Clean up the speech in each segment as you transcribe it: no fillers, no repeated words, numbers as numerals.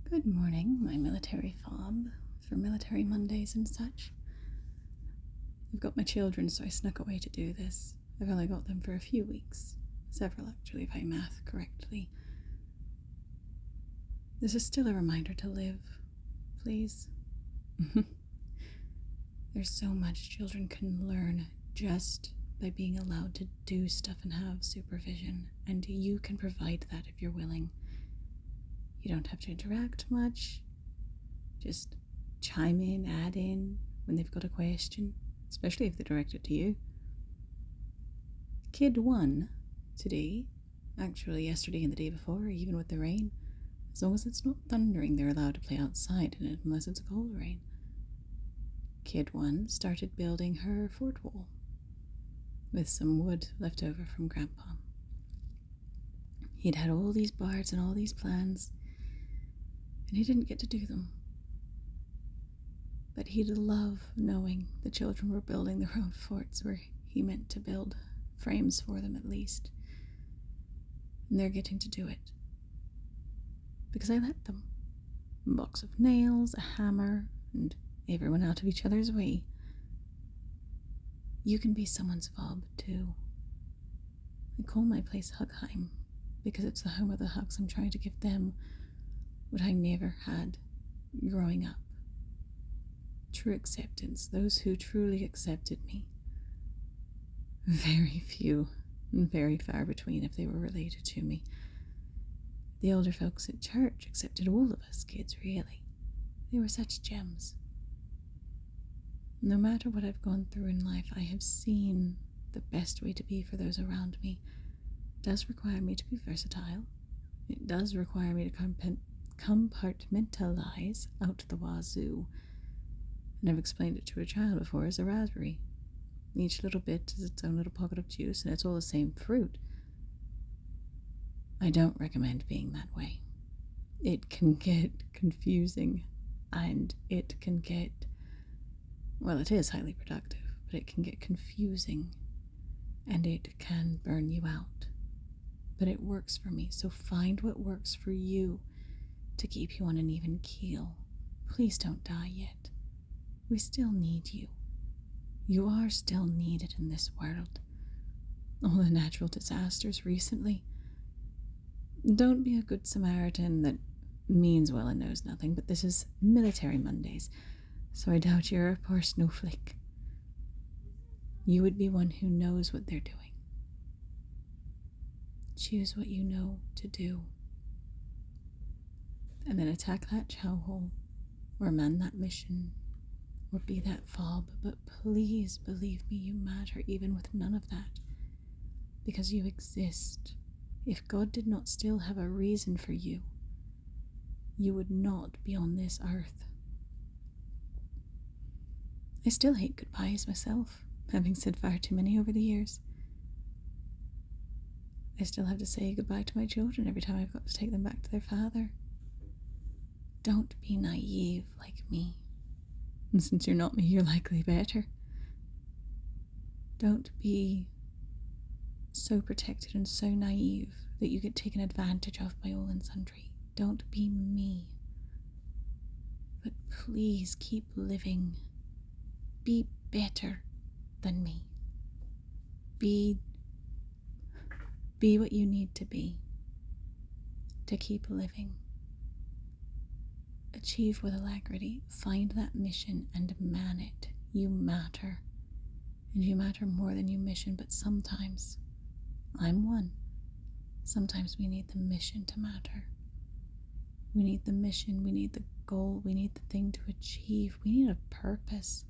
Good morning, my military fob, for Military Mondays and such. I've got my children, so I snuck away to do this. I've only got them for a few weeks. Several, actually, if I math correctly. This is still a reminder to live, please. There's so much children can learn just by being allowed to do stuff and have supervision, and you can provide that if you're willing. You don't have to interact much. Just chime in, add in when they've got a question, especially if they direct it to you. Kid 1 today, actually yesterday and the day before, even with the rain, as long as it's not thundering, they're allowed to play outside in it unless it's a cold rain. Kid 1 started building her fort wall with some wood left over from Grandpa. He'd had all these bars and all these plans, and he didn't get to do them. But he'd love knowing the children were building their own forts where he meant to build frames for them at least. And they're getting to do it. Because I let them. A box of nails, a hammer, and everyone out of each other's way. You can be someone's fob too. I call my place Hugheim because it's the home of the hugs. I'm trying to give them what I never had growing up. True acceptance, those who truly accepted me. Very few and very far between if they were related to me. The older folks at church accepted all of us kids, really. They were such gems. No matter what I've gone through in life, I have seen the best way to be for those around me. It does require me to be versatile. It does require me to compartmentalize out the wazoo. And I've explained it to a child before as a raspberry. Each little bit is its own little pocket of juice, and it's all the same fruit. I don't recommend being that way. It can get confusing, and it can get, well, it is highly productive, but it can get confusing, and it can burn you out. But it works for me, so find what works for you to keep you on an even keel. Please don't die yet. We still need you. You are still needed in this world. All the natural disasters recently. Don't be a good Samaritan that means well and knows nothing, but this is Military Mondays, so I doubt you're a poor snowflake. You would be one who knows what they're doing. Choose what you know to do. And then attack that chow hole, or man that mission, or be that fob, but please believe me, you matter even with none of that, because you exist. If God did not still have a reason for you, you would not be on this earth. I still hate goodbyes myself, having said far too many over the years. I still have to say goodbye to my children every time I've got to take them back to their father. Don't be naive like me. And since you're not me, you're likely better. Don't be so protected and so naive that you get taken advantage of by all and sundry. Don't be me. But please keep living. Be better than me. Be what you need to be to keep living. Achieve with alacrity. Find that mission and man it. You matter. And you matter more than you mission, but sometimes, I'm one, sometimes we need the mission to matter. We need the mission, we need the goal, we need the thing to achieve, we need a purpose.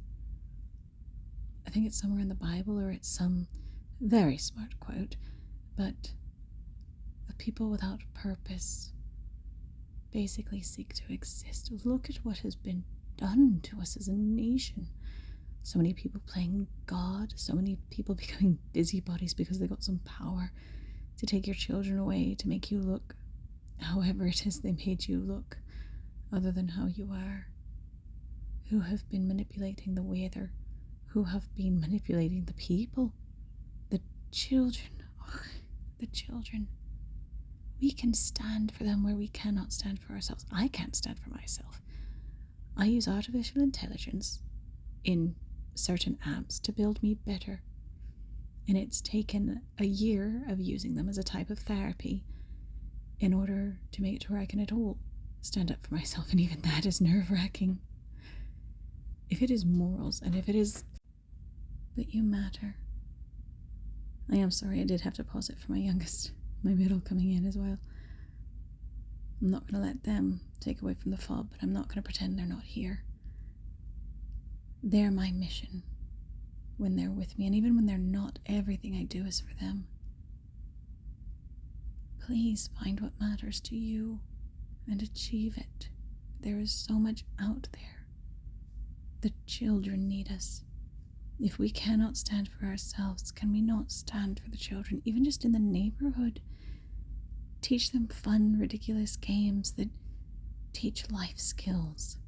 I think it's somewhere in the Bible, or it's some very smart quote, but a people without purpose basically seek to exist. Look at what has been done to us as a nation. So many people playing God, so many people becoming busybodies because they got some power to take your children away, to make you look however it is they made you look, other than how you are. Who have been manipulating the weather, who have been manipulating the people, the children. Oh, the children. We can stand for them where we cannot stand for ourselves. I can't stand for myself. I use artificial intelligence in certain apps to build me better. And it's taken a year of using them as a type of therapy in order to make it to where I can at all stand up for myself. And even that is nerve-wracking. If it is morals and if it is that you matter. I am sorry I did have to pause it for my youngest, my middle coming in as well. I'm not going to let them take away from the fob, but I'm not going to pretend they're not here. They're my mission when they're with me, and even when they're not, everything I do is for them. Please find what matters to you and achieve it. There is so much out there. The children need us. If we cannot stand for ourselves, can we not stand for the children, even just in the neighborhood? Teach them fun, ridiculous games that teach life skills.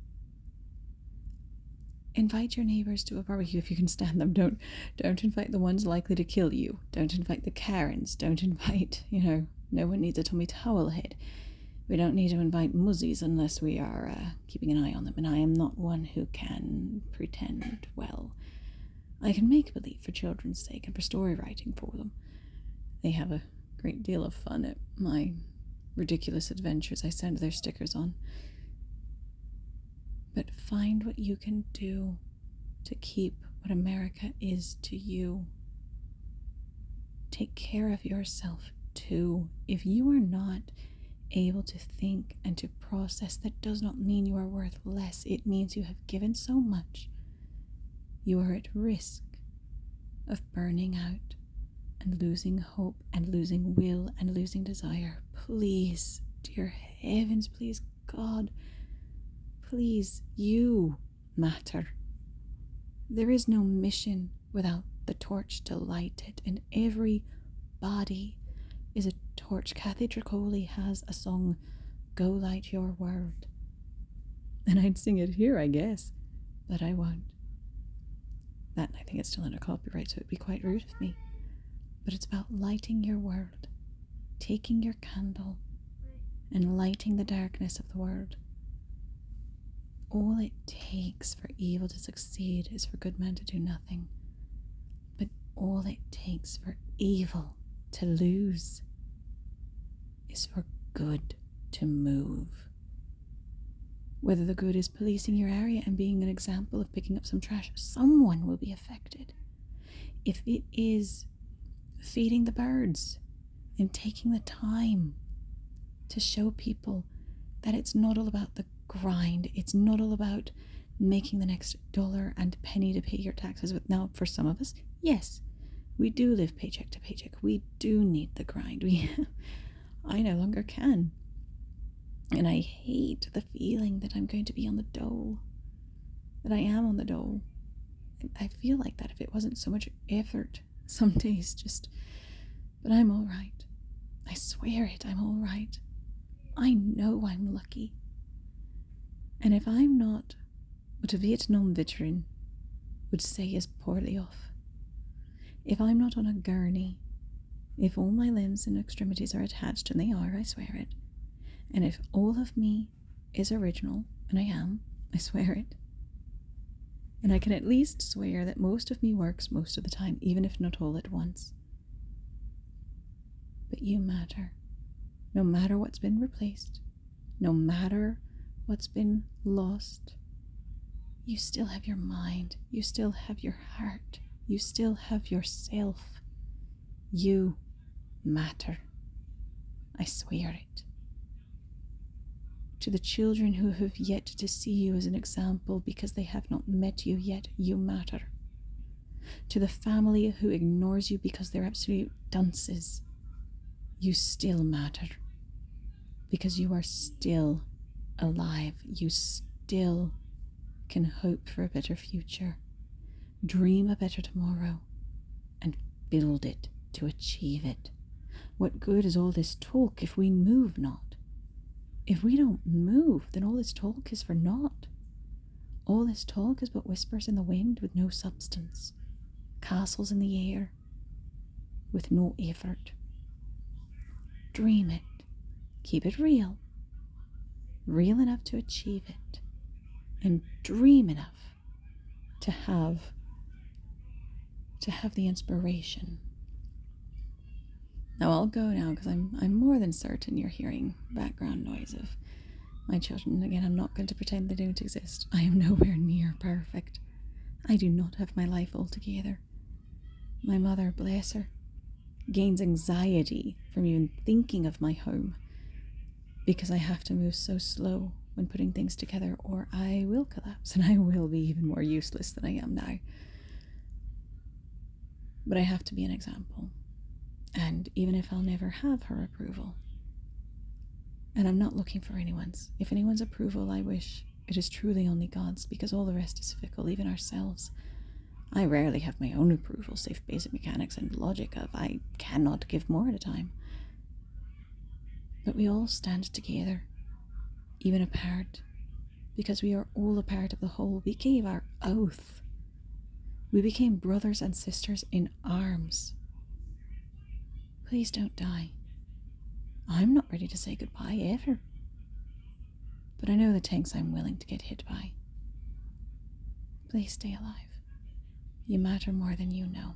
Invite your neighbors to a barbecue if you can stand them. Don't invite the ones likely to kill you. Don't invite the Karens. Don't invite, no one needs a tummy towel head. We don't need to invite muzzies unless we are keeping an eye on them. And I am not one who can pretend well. I can make believe for children's sake and for story writing for them. They have a great deal of fun at my ridiculous adventures I send their stickers on. But find what you can do to keep what America is to you. Take care of yourself too. If you are not able to think and to process, that does not mean you are worth less. It means you have given so much. You are at risk of burning out and losing hope and losing will and losing desire. Please, dear heavens, please, God, please, you matter. There is no mission without the torch to light it, and every body is a torch. Kathy Tricoli has a song, Go Light Your World. And I'd sing it here, I guess, but I won't. That, I think it's still under copyright, so it'd be quite rude of me. But it's about lighting your world, taking your candle and lighting the darkness of the world. All it takes for evil to succeed is for good men to do nothing. But all it takes for evil to lose is for good to move. Whether the good is policing your area and being an example of picking up some trash, someone will be affected. If it is feeding the birds and taking the time to show people that it's not all about the grind, it's not all about making the next dollar and penny to pay your taxes with. Now, for some of us, yes, we do live paycheck to paycheck. We do need the grind. I no longer can. And I hate the feeling that I'm going to be on the dole, that I am on the dole. I feel like that if it wasn't so much effort some days, but I'm all right. I swear it, I'm all right. I know I'm lucky. And if I'm not what a Vietnam veteran would say is poorly off, if I'm not on a gurney, if all my limbs and extremities are attached, and they are, I swear it, and if all of me is original, and I am, I swear it, and I can at least swear that most of me works most of the time, even if not all at once. But you matter. No matter what's been replaced, no matter what's been lost, you still have your mind, you still have your heart, you still have yourself. You matter. I swear it. To the children who have yet to see you as an example because they have not met you yet, you matter. To the family who ignores you because they're absolute dunces, you still matter. Because you are still alive. You still can hope for a better future, dream a better tomorrow, and build it to achieve it. What good is all this talk if we move not? If we don't move, then all this talk is for naught. All this talk is but whispers in the wind with no substance, castles in the air with no effort. Dream it, Keep it real. Real enough to achieve it. And dream enough to have the inspiration. Now I'll go now because I'm more than certain you're hearing background noise of my children. Again, I'm not going to pretend they don't exist. I am nowhere near perfect. I do not have my life all together. My mother, bless her, gains anxiety from even thinking of my home because I have to move so slow when putting things together, or I will collapse and I will be even more useless than I am now. But I have to be an example. And even if I'll never have her approval, and I'm not looking for anyone's, if anyone's approval I wish, it is truly only God's, because all the rest is fickle, even ourselves. I rarely have my own approval, save basic mechanics and logic of I cannot give more at a time. But we all stand together, even apart, because we are all a part of the whole. We gave our oath. We became brothers and sisters in arms. Please don't die. I'm not ready to say goodbye ever. But I know the tanks I'm willing to get hit by. Please stay alive. You matter more than you know.